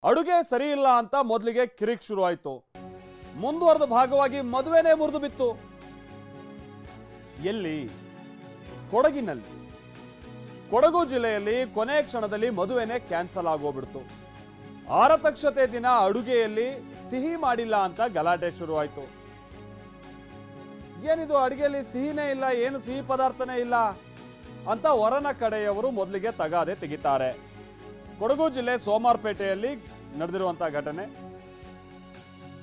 ಅಡುಗೆ ಸರಿ ಇಲ್ಲ ಅಂತ ಮೊದಲಿಗೆ ಕಿರಿಕ್ ಶುರುವಾಯಿತು. ಮುಂದುವರೆದ ಭಾಗವಾಗಿ ಮದುವೆನೇ ಮುರಿದು ಬಿತ್ತು. ಎಲ್ಲಿ? ಕೊಡಗಿನಲ್ಲಿ. ಕೊಡಗು ಜಿಲ್ಲೆಯಲ್ಲಿ ಕೊನೆ ಕ್ಷಣದಲ್ಲಿ ಮದುವೆನೇ ಕ್ಯಾನ್ಸಲ್ ಆಗೋಗ್ಬಿಡ್ತು. ಆರತಕ್ಷತೆ ದಿನ ಅಡುಗೆಯಲ್ಲಿ ಸಿಹಿ ಮಾಡಿಲ್ಲ ಅಂತ ಗಲಾಟೆ ಶುರುವಾಯಿತು. ಏನಿದು ಅಡುಗೆಯಲ್ಲಿ ಸಿಹಿನೇ ಇಲ್ಲ, ಏನು ಸಿಹಿ ಪದಾರ್ಥನೇ ಇಲ್ಲ ಅಂತ ವರನ ಕಡೆಯವರು ಮೊದಲಿಗೆ ತಗಾದೆ ತೆಗಿತಾರೆ. ಕೊಡಗು ಜಿಲ್ಲೆ ಸೋಮಾರ್ಪೇಟೆಯಲ್ಲಿ ನಡೆದಿರುವಂತಹ ಘಟನೆ.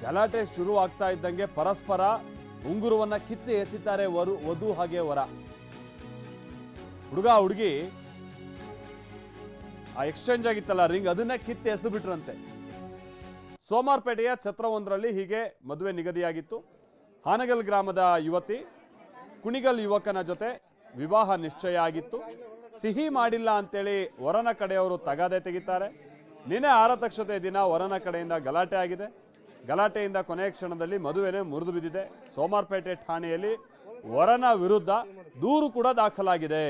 ಗಲಾಟೆ ಶುರು ಆಗ್ತಾ ಇದ್ದಂಗೆ ಪರಸ್ಪರ ಉಂಗುರವನ್ನ ಕಿತ್ತು ಎಸಿತಾರೆ ವಧು ಹಾಗೆ ವರ. ಹುಡುಗ ಹುಡುಗಿ ಆ ಎಕ್ಸ್ಚೇಂಜ್ ಆಗಿತ್ತಲ್ಲ ರಿಂಗ್, ಅದನ್ನ ಕಿತ್ತು ಎಸೆದು ಬಿಟ್ರಂತೆ. ಸೋಮಾರ್ಪೇಟೆಯ ಛತ್ರವೊಂದರಲ್ಲಿ ಹೀಗೆ ಮದುವೆ ನಿಗದಿಯಾಗಿತ್ತು. ಹಾನಗಲ್ ಗ್ರಾಮದ ಯುವತಿ ಕುಣಿಗಲ್ ಯುವಕನ ಜೊತೆ ವಿವಾಹ ನಿಶ್ಚಯ ಆಗಿತ್ತು. ಸಿಹಿ ಮಾಡಿಲ್ಲ ಅಂತೇಳಿ ವರನ ಕಡೆಯವರು ತಗಾದೆ ತೆಗಿತಾರೆ. ನಿನ್ನೆ ಆರತಕ್ಷತೆ ದಿನ ವರನ ಕಡೆಯಿಂದ ಗಲಾಟೆ ಆಗಿದೆ. ಗಲಾಟೆಯಿಂದ ಕೊನೆಯ ಕ್ಷಣದಲ್ಲಿ ಮದುವೆನೇ ಮುರಿದು ಬಿದ್ದಿದೆ. ಸೋಮಾರ್ಪೇಟೆ ಠಾಣೆಯಲ್ಲಿ ವರನ ವಿರುದ್ಧ ದೂರು ಕೂಡ ದಾಖಲಾಗಿದೆ.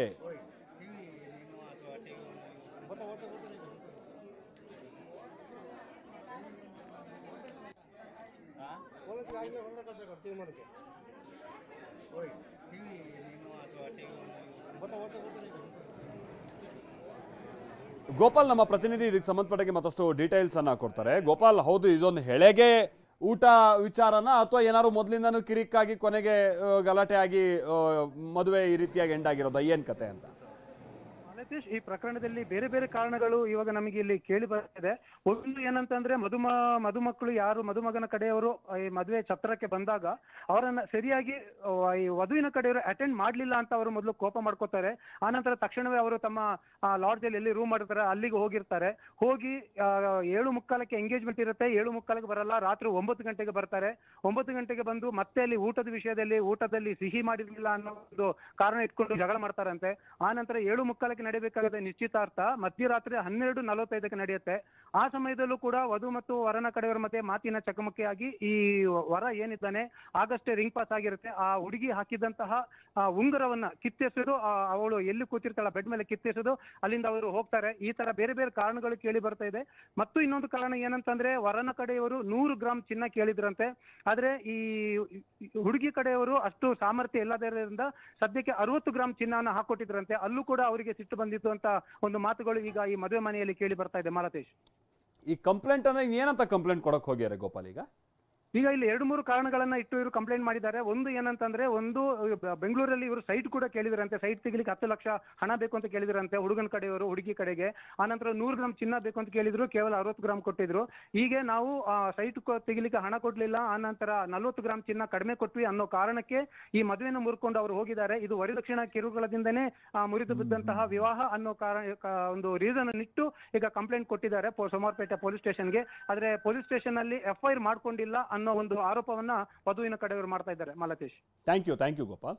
ಗೋಪಾಲ್ ನಮ್ಮ ಪ್ರತಿನಿಧಿ ಇದಕ್ಕೆ ಸಂಬಂಧಪಟ್ಟ ಮತ್ತಷ್ಟು ಡೀಟೇಲ್ಸ್ ಅನ್ನ ಕೊಡ್ತಾರೆ. ಗೋಪಾಲ್, ಹೌದು ಇದೊಂದು ಹೆಳೆಗೆ ಊಟ ವಿಚಾರನ ಅಥವಾ ಏನಾದ್ರು ಮೊದಲಿಂದನೂ ಕಿರಿಕಾಗಿ ಕೊನೆಗೆ ಗಲಾಟೆ ಆಗಿ ಮದುವೆ ಈ ರೀತಿಯಾಗಿ ಎಂಡ್ ಆಗಿರೋದ, ಏನ್ ಕತೆ ಅಂತ? ನಿತೀಶ್, ಈ ಪ್ರಕರಣದಲ್ಲಿ ಬೇರೆ ಬೇರೆ ಕಾರಣಗಳು ಇವಾಗ ನಮಗೆ ಇಲ್ಲಿ ಕೇಳಿ ಬರ್ತಿದೆ. ಒಂದು ಏನಂತಂದ್ರೆ ಮದುಮಕ್ಕಳು ಯಾರು ಮದುಮಗನ ಕಡೆಯವರು ಈ ಮದುವೆ ಛತ್ರಕ್ಕೆ ಬಂದಾಗ ಅವರನ್ನ ಸರಿಯಾಗಿ ಈ ವಧುವಿನ ಕಡೆಯವರು ಅಟೆಂಡ್ ಮಾಡ್ಲಿಲ್ಲ ಅಂತ ಅವರು ಮೊದಲು ಕೋಪ ಮಾಡ್ಕೋತಾರೆ. ಆನಂತರ ತಕ್ಷಣವೇ ಅವರು ತಮ್ಮ ಲಾಡ್ಜ್ ಅಲ್ಲಿ ಎಲ್ಲಿ ರೂಮ್ ಮಾಡಿರ್ತಾರೆ ಅಲ್ಲಿಗೆ ಹೋಗಿರ್ತಾರೆ. ಹೋಗಿ 7:45 ಎಂಗೇಜ್ಮೆಂಟ್ ಇರುತ್ತೆ, 7:45 ಬರಲ್ಲ, ರಾತ್ರಿ 9 ಗಂಟೆಗೆ ಬರ್ತಾರೆ. 9 ಗಂಟೆಗೆ ಬಂದು ಮತ್ತೆ ಅಲ್ಲಿ ಊಟದಲ್ಲಿ ಸಿಹಿ ಮಾಡಿರ್ಲಿಲ್ಲ ಅನ್ನೋ ಒಂದು ಕಾರಣ ಇಟ್ಕೊಂಡು ಜಗಳ ಮಾಡ್ತಾರಂತೆ. ಆನಂತರ 7:45 ನಡೀಬೇಕಾದ ನಿಶ್ಚಿತಾರ್ಥ ಮಧ್ಯರಾತ್ರಿ 12:45 ನಡೆಯುತ್ತೆ. ಆ ಸಮಯದಲ್ಲೂ ಕೂಡ ವಧು ಮತ್ತು ವರನ ಕಡೆಯವರ ಮಧ್ಯೆ ಮಾತಿನ ಚಕಮಕಿಯಾಗಿ ಈ ವರ ಏನಿದ್ದಾನೆ ಆಗಷ್ಟೇ ರಿಂಗ್ ಪಾಸ್ ಆಗಿರುತ್ತೆ. ಆ ಹುಡುಗಿ ಹಾಕಿದಂತಹ ಉಂಗುರವನ್ನ ಕಿತ್ತೆಸೆದು ಅವಳು ಎಲ್ಲಿ ಕೂತಿರ್ತಾಳ ಬೆಡ್ ಮೇಲೆ ಕಿತ್ತೆಸೆದು ಅಲ್ಲಿಂದ ಅವರು ಹೋಗ್ತಾರೆ. ಈ ತರ ಬೇರೆ ಬೇರೆ ಕಾರಣಗಳು ಕೇಳಿ ಬರ್ತಾ ಇದೆ. ಮತ್ತು ಇನ್ನೊಂದು ಕಾರಣ ಏನಂತಂದ್ರೆ ವರನ ಕಡೆಯವರು 100 ಗ್ರಾಂ ಚಿನ್ನ ಕೇಳಿದ್ರಂತೆ. ಆದ್ರೆ ಈ ಹುಡುಗಿ ಕಡೆಯವರು ಅಷ್ಟು ಸಾಮರ್ಥ್ಯ ಇಲ್ಲದರಿಂದ ಸದ್ಯಕ್ಕೆ 60 ಗ್ರಾಂ ಚಿನ್ನವನ್ನು ಹಾಕೊಟ್ಟಿದ್ರಂತೆ. ಅಲ್ಲೂ ಕೂಡ ಅವರಿಗೆ ಸಿಟ್ಟು ಬಂದಿತ್ತು ಅಂತ ಒಂದು ಮಾತುಗಳು ಈಗ ಈ ಮದುವೆ ಮನೆಯಲ್ಲಿ ಕೇಳಿ ಬರ್ತಾ ಇದೆ. ಮಾಲತೇಶ್, ಈ ಕಂಪ್ಲೇಂಟ್ ಅಂದ್ರೆ ಏನಂತ ಕಂಪ್ಲೇಂಟ್ ಕೊಡಕ್ ಹೋಗ್ಯಾರೆ ಗೋಪಾಲ್? ಈಗ ಇಲ್ಲಿ 2-3 ಕಾರಣಗಳನ್ನ ಇಟ್ಟು ಇವರು ಕಂಪ್ಲೇಂಟ್ ಮಾಡಿದ್ದಾರೆ. ಒಂದು ಏನಂತಂದ್ರೆ, ಒಂದು ಬೆಂಗಳೂರಲ್ಲಿ ಇವರು ಸೈಟ್ ಕೂಡ ಕೇಳಿದ್ರಂತೆ. ಸೈಟ್ ತೆಗಿಲಿಕ್ಕೆ 10 ಲಕ್ಷ ಹಣ ಬೇಕು ಅಂತ ಕೇಳಿದ್ರಂತೆ ಹುಡುಗನ ಕಡೆಯವರು ಹುಡುಗಿ ಕಡೆಗೆ. ಆನಂತರ 100 ಗ್ರಾಂ ಚಿನ್ನ ಬೇಕು ಅಂತ ಕೇಳಿದ್ರು, ಕೇವಲ 60 ಗ್ರಾಂ ಕೊಟ್ಟಿದ್ರು. ಹೀಗೆ ನಾವು ಸೈಟ್ ತೆಗಿಲಿಕ್ಕೆ ಹಣ ಕೊಡ್ಲಿಲ್ಲ, ಆನಂತರ 40 ಗ್ರಾಂ ಚಿನ್ನ ಕಡಿಮೆ ಕೊಟ್ವಿ ಅನ್ನೋ ಕಾರಣಕ್ಕೆ ಈ ಮದುವೆನ ಮುರ್ಕೊಂಡು ಅವರು ಹೋಗಿದ್ದಾರೆ. ಇದು ವರದಕ್ಷಿಣಾ ಕಿರುಕುಳದಿಂದನೇ ಮುರಿದು ಬಿದ್ದಂತಹ ವಿವಾಹ ಅನ್ನೋ ಒಂದು ರೀಸನ್ ಇಟ್ಟು ಈಗ ಕಂಪ್ಲೇಂಟ್ ಕೊಟ್ಟಿದ್ದಾರೆ ಸೋಮಾರ್ಪೇಟೆ ಪೊಲೀಸ್ ಸ್ಟೇಷನ್ಗೆ. ಆದ್ರೆ ಪೊಲೀಸ್ ಸ್ಟೇಷನ್ ಅಲ್ಲಿ FIR ಮಾಡ್ಕೊಂಡಿಲ್ಲ ಅನ್ನೋ ಒಂದು ಆರೋಪವನ್ನ ವಧುವಿನ ಕಡೆಯವರು ಮಾಡ್ತಾ ಇದ್ದಾರೆ. Malatesh, thank you Gopal.